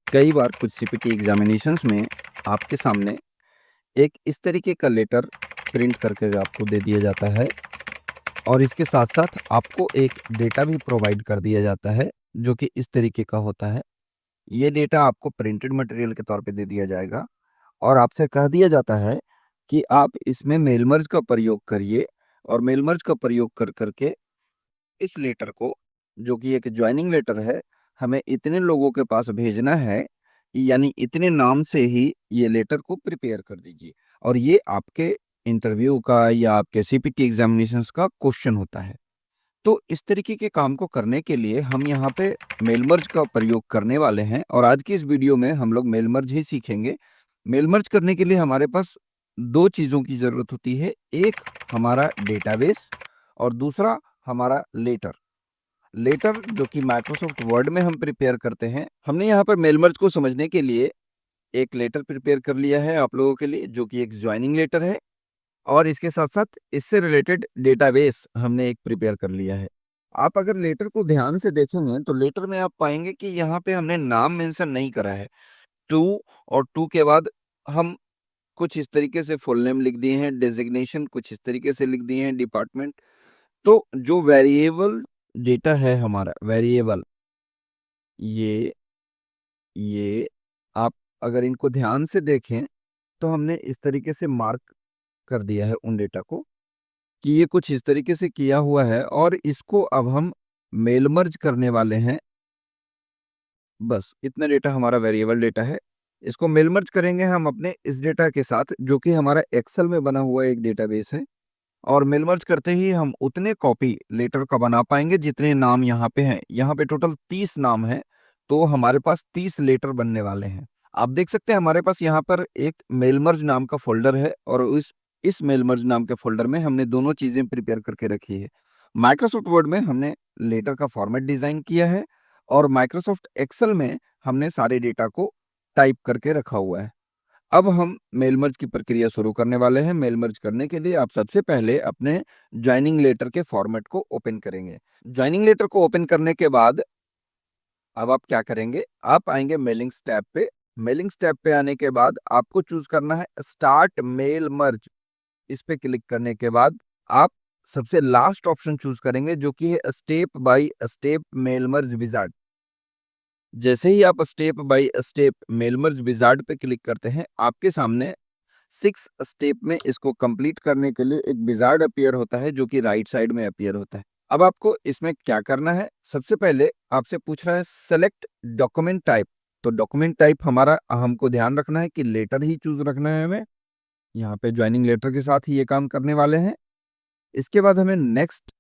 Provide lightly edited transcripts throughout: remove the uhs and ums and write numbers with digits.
कई बार कुछ CPT examinations में आपके सामने एक इस तरीके का लेटर प्रिंट करके आपको दे दिया जाता है और इसके साथ साथ आपको एक डेटा भी प्रोवाइड कर दिया जाता है जो कि इस तरीके का होता है। ये डेटा आपको प्रिंटेड मटेरियल के तौर पे दे दिया जाएगा और आपसे कह दिया जाता है कि आप इसमें मेल मर्ज का प्रयोग करिए और मेल मर्ज का प्रयोग कर करके इस लेटर को, जो कि एक ज्वाइनिंग लेटर है, हमें इतने लोगों के पास भेजना है, यानी इतने नाम से ही ये लेटर को प्रिपेयर कर दीजिए। और ये आपके इंटरव्यू का या आपके सीपीटी एग्जामिनेशंस का क्वेश्चन होता है। तो इस तरीके के काम को करने के लिए हम यहाँ पे मेल मर्ज का प्रयोग करने वाले हैं और आज की इस वीडियो में हम लोग मेल मर्ज ही सीखेंगे। मेल मर्ज करने के लिए हमारे पास दो चीज़ों की ज़रूरत होती है, एक हमारा डेटाबेस और दूसरा हमारा लेटर। लेटर जो कि माइक्रोसॉफ्ट वर्ड में हम प्रिपेयर करते हैं। हमने यहाँ पर मेल मर्ज को समझने के लिए एक लेटर प्रिपेयर कर लिया है आप लोगों के लिए, जो कि एक ज्वाइनिंग लेटर है और इसके साथ-साथ इससे रिलेटेड डेटाबेस हमने एक प्रिपेयर कर लिया है। आप अगर लेटर को ध्यान से देखेंगे तो लेटर में आप पाएँगे कि यहाँ पे हमने नाम मेंशन नहीं करा है। टू और टू के बाद हम कुछ इस तरीके से फुल नेम लिख दिए हैं, डेज़िग्नेशन कुछ इस तरीके से लिख दिए हैं, डिपार्टमेंट। तो जो वेरिएबल डेटा है हमारा, वेरिएबल ये आप अगर इनको ध्यान से देखें तो हमने इस तरीके से मार्क कर दिया है उन डेटा को कि ये कुछ इस तरीके से किया हुआ है और इसको अब हम मेल मर्ज करने वाले हैं। बस इतना डेटा हमारा वेरिएबल डेटा है। इसको मेल मर्ज करेंगे हम अपने इस डेटा के साथ, जो कि हमारा एक्सेल में बना हुआ एक डेटाबेस है। और मेल मर्ज करते ही हम उतने कॉपी लेटर का बना पाएंगे जितने नाम यहाँ पे हैं। यहाँ पे टोटल 30 नाम है, तो हमारे पास 30 लेटर बनने वाले हैं। आप देख सकते हैं हमारे पास यहाँ पर एक मेल मर्ज नाम का फ़ोल्डर है और इस मेल मर्ज नाम के फ़ोल्डर में हमने दोनों चीज़ें प्रिपेयर करके रखी है। माइक्रोसॉफ्ट वर्ड में हमने लेटर का फॉर्मेट डिज़ाइन किया है और माइक्रोसॉफ्ट एक्सेल में हमने सारे डेटा को टाइप करके रखा हुआ है। अब हम मेल मर्ज की प्रक्रिया शुरू करने वाले हैं। मेल मर्ज करने के लिए आप सबसे पहले अपने जॉइनिंग लेटर के फॉर्मेट को ओपन करेंगे। जॉइनिंग लेटर को ओपन करने के बाद अब आप क्या करेंगे, आप आएंगे मेलिंग्स टैब पे। मेलिंग्स टैब पे आने के बाद आपको चूज करना है स्टार्ट मेल मर्ज। इस पे क्लिक करने के बाद आप सबसे लास्ट ऑप्शन चूज करेंगे, जो कि है step by step mail merge wizard. जैसे ही आप step by step mail merge wizard पे क्लिक करते हैं, आपके सामने 6 स्टेप में इसको कंप्लीट करने के लिए एक विजार्ड अपीयर होता है, जो कि राइट साइड में अपीयर होता है। अब आपको इसमें क्या करना है, सबसे पहले आपसे पूछ रहा है सेलेक्ट डॉक्यूमेंट टाइप। तो डॉक्यूमेंट टाइप हमारा, हमको ध्यान रखना है कि लेटर ही चूज रखना है हमें। यहाँ पे ज्वाइनिंग लेटर के साथ ही ये काम करने वाले हैं। इसके बाद हमें नेक्स्ट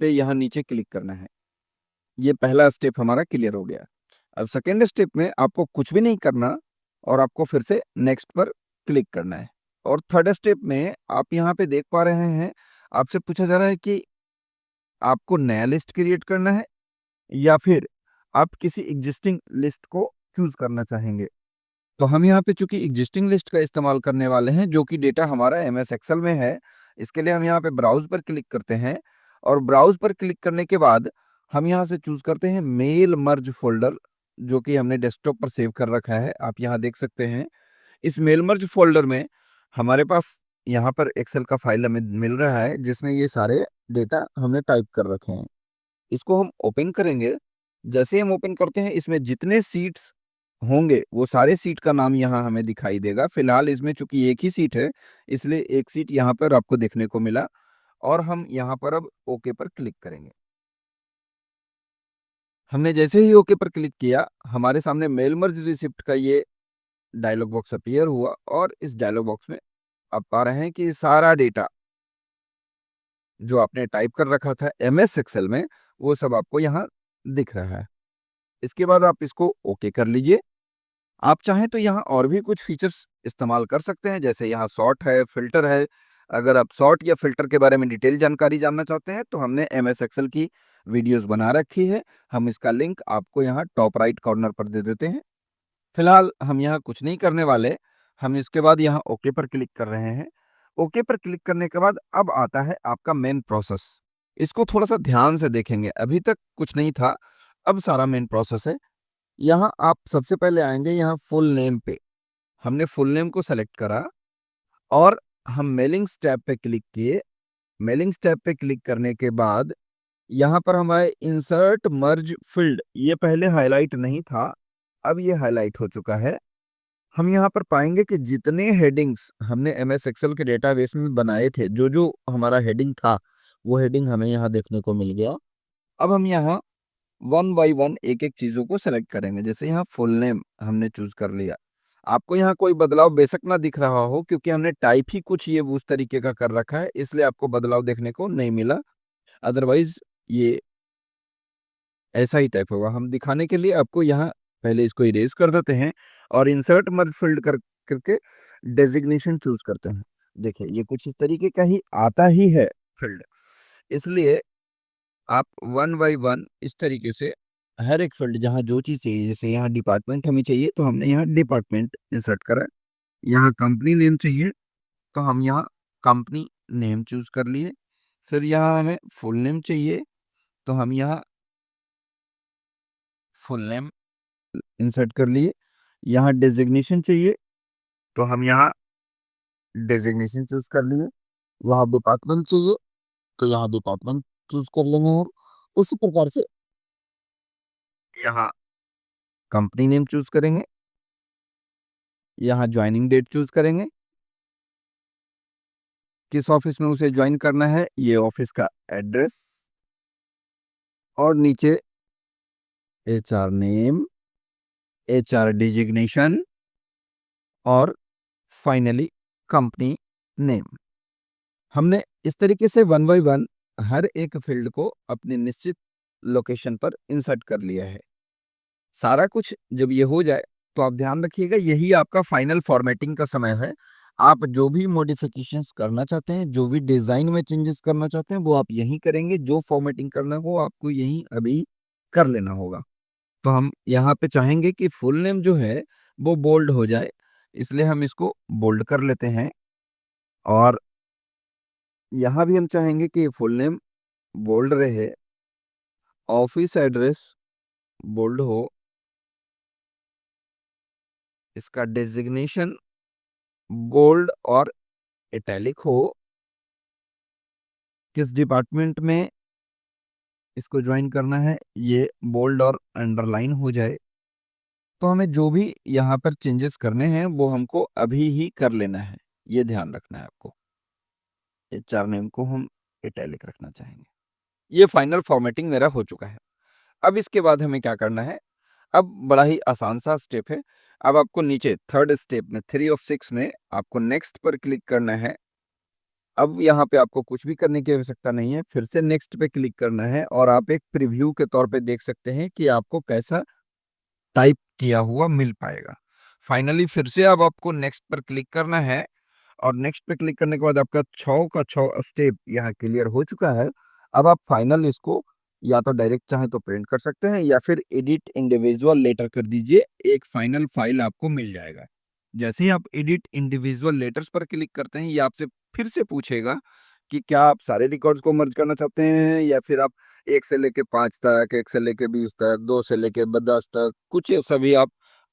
पे यहाँ नीचे क्लिक करना है। ये पहला स्टेप हमारा क्लियर हो गया। अब सेकेंड स्टेप में आपको कुछ भी नहीं करना और आपको फिर से नेक्स्ट पर क्लिक करना है। और थर्ड स्टेप में आप यहाँ पे देख पा रहे हैं, आपसे पूछा जा रहा है कि आपको नया लिस्ट क्रिएट करना है या फिर आप किसी एग्जिस्टिंग लिस्ट को चूज करना चाहेंगे। तो हम यहाँ पे चूंकि एग्जिस्टिंग लिस्ट का इस्तेमाल करने वाले हैं, जो कि डेटा हमारा एमएस एक्सेल में है, इसके लिए हम यहाँ पे ब्राउज पर क्लिक करते हैं और ब्राउज पर क्लिक करने के बाद हम यहाँ से चूज करते हैं मेल मर्ज फोल्डर, जो कि हमने डेस्कटॉप पर सेव कर रखा है। आप यहाँ देख सकते हैं इस मेल मर्ज फोल्डर में हमारे पास यहाँ पर एक्सेल का फाइल हमें मिल रहा है, जिसमें ये सारे डेटा हमने टाइप कर रखे हैं। इसको हम ओपन करेंगे। जैसे हम ओपन करते हैं, इसमें जितने सीट्स होंगे वो सारे सीट का नाम यहाँ हमें दिखाई देगा। फिलहाल इसमें चूंकि एक ही सीट है, इसलिए एक सीट यहाँ पर आपको देखने को मिला और हम यहाँ पर अब ओके पर क्लिक करेंगे। हमने जैसे ही ओके पर क्लिक किया, हमारे सामने मेल मर्ज रिसिप्ट का ये डायलॉग बॉक्स अपीयर हुआ और इस डायलॉग बॉक्स में आप पा रहे हैं कि सारा डेटा जो आपने टाइप कर रखा था एमएस एक्सेल में, वो सब आपको यहाँ दिख रहा है। इसके बाद आप इसको ओके कर लीजिए। आप चाहें तो यहाँ और भी कुछ फीचर्स इस्तेमाल कर सकते हैं, जैसे यहाँ सॉर्ट है, फिल्टर है। अगर आप सॉर्ट या फिल्टर के बारे में डिटेल जानकारी जानना चाहते हैं तो हमने एमएस एक्सेल की वीडियोस बना रखी है। हम इसका लिंक आपको यहाँ टॉप राइट कॉर्नर पर दे देते हैं। फिलहाल हम यहाँ कुछ नहीं करने वाले। हम इसके बाद यहाँ ओके पर क्लिक कर रहे हैं। ओके पर क्लिक करने के बाद अब आता है आपका मेन प्रोसेस। इसको थोड़ा सा ध्यान से देखेंगे, अभी तक कुछ नहीं था, अब सारा मेन प्रोसेस है। यहाँ आप सबसे पहले आएंगे यहाँ फुल नेम पे। हमने फुल नेम को सेलेक्ट करा और हम मेलिंग्स टैब पे क्लिक किए। मेलिंग्स टैब पे क्लिक करने के बाद यहाँ पर हमारे इंसर्ट मर्ज फील्ड, ये पहले हाईलाइट नहीं था, अब ये हाईलाइट हो चुका है। हम यहाँ पर पाएंगे कि जितने हेडिंग्स हमने एमएस एक्सेल के डेटाबेस में बनाए थे, जो जो हमारा हेडिंग था, वो हेडिंग हमें यहाँ देखने को मिल गया। अब हम यहाँ वन बाई वन एक एक चीजों को सेलेक्ट करेंगे। जैसे यहाँ फुल नेम हमने चूज कर लिया। आपको यहाँ कोई बदलाव बेशक ना दिख रहा हो, क्योंकि हमने टाइप ही कुछ ये उस तरीके का कर रखा है, इसलिए आपको बदलाव देखने को नहीं मिला। अदरवाइज ये ऐसा ही टाइप होगा। हम दिखाने के लिए आपको यहाँ पहले इसको इरेज कर देते हैं और इंसर्ट मर्ज फील्ड करके डेजिग्नेशन चूज करते हैं। देखिए ये कुछ इस तरीके का ही आता ही है फील्ड, इसलिए आप वन बाई वन इस तरीके से हर एक फील्ड जहाँ जो चीज चाहिए, जैसे यहाँ डिपार्टमेंट हमें चाहिए तो हमने यहाँ डिपार्टमेंट इंसर्ट करा। यहाँ कंपनी नेम चाहिए तो हम यहाँ कंपनी नेम चूज कर लिए। फिर यहाँ हमें फुल नेम चाहिए तो हम यहाँ फुल नेम इंसर्ट कर लिए। यहाँ डेजिग्नेशन चाहिए तो हम यहाँ डेजिग्नेशन चूज कर लिए। यहाँ डिपार्टमेंट चाहिए तो यहाँ डिपार्टमेंट चूज कर लेंगे। और उसी प्रकार से यहाँ कंपनी नेम चूज करेंगे। यहाँ ज्वाइनिंग डेट चूज करेंगे, किस ऑफिस में उसे ज्वाइन करना है, ये ऑफिस का एड्रेस, और नीचे एचआर नेम, एचआर डिजिग्नेशन, और फाइनली कंपनी नेम। हमने इस तरीके से वन बाय वन हर एक फील्ड को अपने निश्चित लोकेशन पर इंसर्ट कर लिया है। सारा कुछ जब ये हो जाए तो आप ध्यान रखिएगा, यही आपका फाइनल फॉर्मेटिंग का समय है। आप जो भी मॉडिफिकेशंस करना चाहते हैं, जो भी डिजाइन में चेंजेस करना चाहते हैं, वो आप यहीं करेंगे। जो फॉर्मेटिंग करना हो आपको यहीं अभी कर लेना होगा। तो हम यहाँ पे चाहेंगे कि फुल नेम जो है वो बोल्ड हो जाए, इसलिए हम इसको बोल्ड कर लेते हैं। और यहाँ भी हम चाहेंगे कि फुल नेम बोल्ड रहे, ऑफिस एड्रेस बोल्ड हो, इसका डेजिग्नेशन बोल्ड और इटैलिक हो, किस डिपार्टमेंट में इसको ज्वाइन करना है ये बोल्ड और अंडरलाइन हो जाए। तो हमें जो भी यहाँ पर चेंजेस करने हैं वो हमको अभी ही कर लेना है, ये ध्यान रखना है आपको। एचआर नेम को हम इटैलिक रखना चाहेंगे। ये फाइनल फॉर्मेटिंग मेरा हो चुका है। अब इसके बाद हमें क्या करना है, अब बड़ा ही आसान सा स्टेप है। अब आपको नीचे थर्ड स्टेप में 3 of 6 में आपको नेक्स्ट पर क्लिक करना है। अब यहाँ पे आपको कुछ भी करने की आवश्यकता नहीं है, फिर से नेक्स्ट पे क्लिक करना है और आप एक प्रीव्यू के तौर पे देख सकते हैं कि आपको कैसा टाइप किया हुआ मिल पाएगा। फाइनली फिर से अब आपको नेक्स्ट पर क्लिक करना है और नेक्स्ट पे क्लिक करने के बाद आपका 6 का 6 स्टेप यहाँ क्लियर हो चुका है। अब आप फाइनल इसको या तो डायरेक्ट चाहे तो प्रिंट कर सकते हैं या फिर एडिट इंडिविजुअल लेटर कर दीजिए, एक फाइनल फाइल आपको मिल जाएगा। जैसे ही आप एडिट इंडिविजुअल लेटर्स पर क्लिक करते हैं, ये आपसे फिर से पूछेगा कि क्या आप सारे रिकॉर्ड्स को मर्ज करना चाहते हैं या फिर आप 1 से लेके 5 तक, 1 से लेके 20 तक, 2 से लेके 10 तक, कुछ ये सभी आप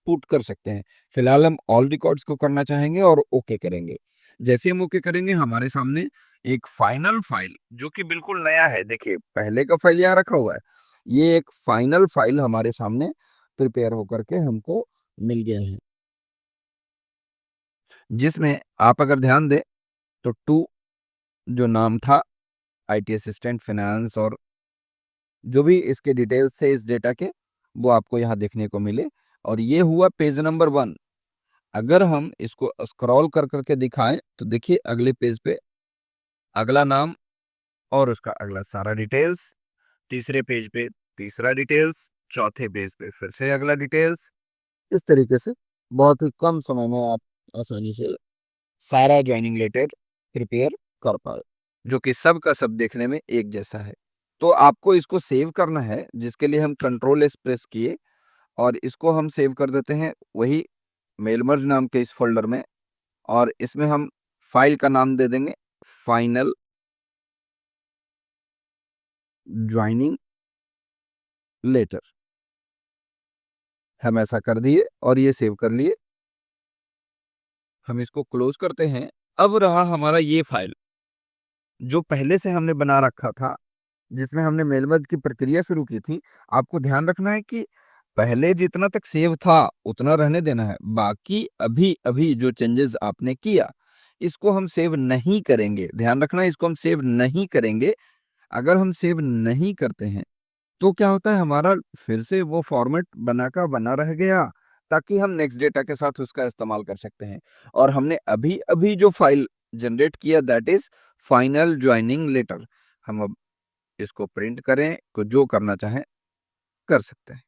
पुट कर सकते हैं। फिलहाल हम ऑल रिकॉर्ड्स को करना चाहेंगे और ओके करेंगे। जैसे हम ओके करेंगे हमारे सामने एक फाइनल फाइल जो कि बिल्कुल नया है, देखिए पहले का फाइल यहाँ रखा हुआ है, ये एक फाइनल फाइल हमारे सामने प्रिपेयर होकर के हमको मिल गया है, जिसमें आप अगर ध्यान दें तो टू जो नाम था आईटी असिस्टेंट फाइनेंस और जो भी इसके डिटेल्स थे इस डेटा के, वो आपको यहाँ देखने को मिले। और ये हुआ पेज नंबर 1। अगर हम इसको स्क्रॉल कर करके दिखाएं तो देखिए अगले पेज पे अगला नाम और उसका अगला सारा डिटेल्स, तीसरे पेज पे तीसरा डिटेल्स, चौथे पेज पे फिर से अगला डिटेल्स। इस तरीके से बहुत ही कम समय में आप आसानी से सारा ज्वाइनिंग लेटर प्रिपेयर कर पाए, जो कि सब का सब देखने में एक जैसा है। तो आपको इसको सेव करना है, जिसके लिए हम कंट्रोल एस प्रेस किए और इसको हम सेव कर देते हैं वही मेलमर्ज नाम के इस फोल्डर में। और इसमें हम फाइल का नाम दे देंगे फाइनल ज्वाइनिंग लेटर। हम ऐसा कर दिए और ये सेव कर लिए। हम इसको क्लोज करते हैं। अब रहा हमारा ये फाइल जो पहले से हमने बना रखा था, जिसमें हमने मेलबर्न की प्रक्रिया शुरू की थी। आपको ध्यान रखना है कि पहले जितना तक सेव था उतना रहने देना है। बाकी अभी अभी जो चेंजेस आपने किया इसको हम सेव नहीं करेंगे। ध्यान रखना है, इसको हम सेव नहीं करेंगे। अगर हम सेव नहीं करते हैं तो क्या होता है, हमारा फिर से वो फॉर्मेट बना का बना रह गया, ताकि हम नेक्स्ट डेटा के साथ उसका इस्तेमाल कर सकते हैं। और हमने अभी अभी जो फाइल जनरेट किया that is final joining letter. हम अब इसको प्रिंट करें, को जो करना चाहें कर सकते हैं।